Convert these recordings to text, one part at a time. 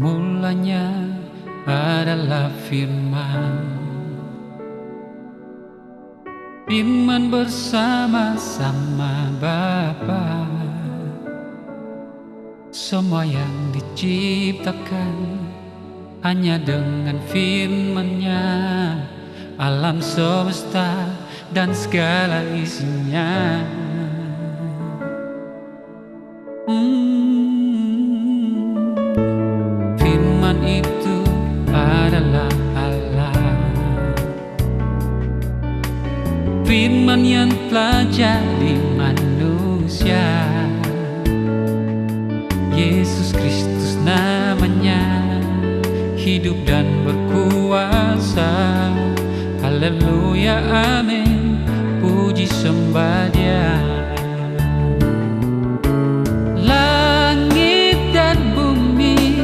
Mulanya adalah firman, firman bersama-sama Bapa. Semua yang diciptakan hanya dengan firman-Nya, alam semesta dan segala isinya. Firman itu adalah Allah, firman yang telah jadi manusia. Yesus Kristus namanya, hidup dan berkuasa. Haleluya, amin, puji sembah Dia. Langit dan bumi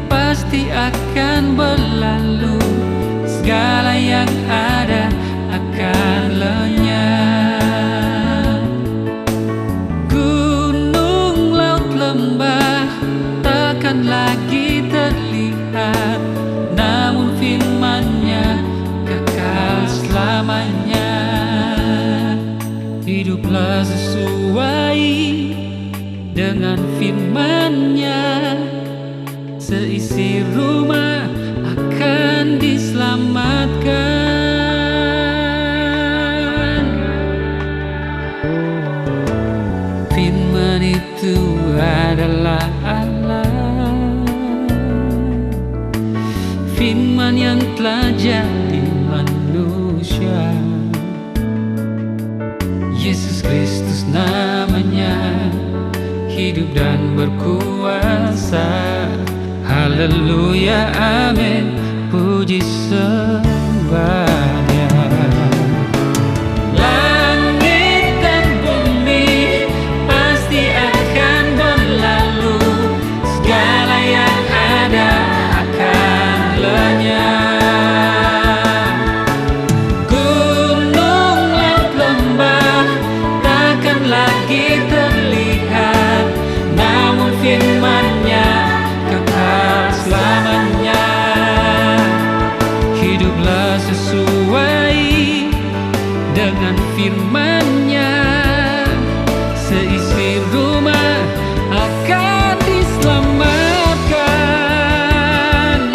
pasti akan berlalu, segala yang ada akan lenyap. Gunung, laut, lembah takkan lagi terlihat, namun firman-Nya kekal selamanya. Hiduplah sesuai dengan firman-Nya, seisi rumah akan diselamatkan. Firman itu adalah Allah, firman yang telah jadi manusia. Yesus Kristus namanya, hidup dan berkuasa. Haleluya, amin, puji sembah Dia. Langit dan bumi pasti akan berlalu, segala yang ada akan lenyap. Gunung, laut, lembah takkan lagi terlihat, namun firman-Nya kekal selamanya. Hiduplah sesuai dengan firman-Nya, seisi rumah akan diselamatkan.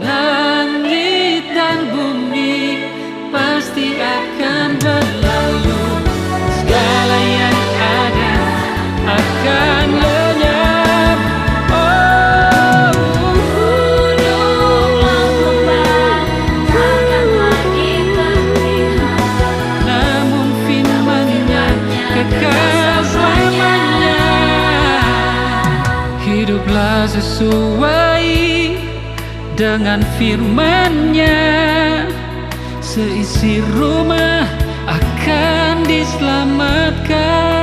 Langit dan bumi pasti akan berlalu, segala yang ada akan lenyap. Gunung, laut, lembah takkan lagi terlihat, Namun firman-Nya kekal selamanya. Hiduplah sesuai dengan firman-Nya, seisi rumah akan diselamatkan.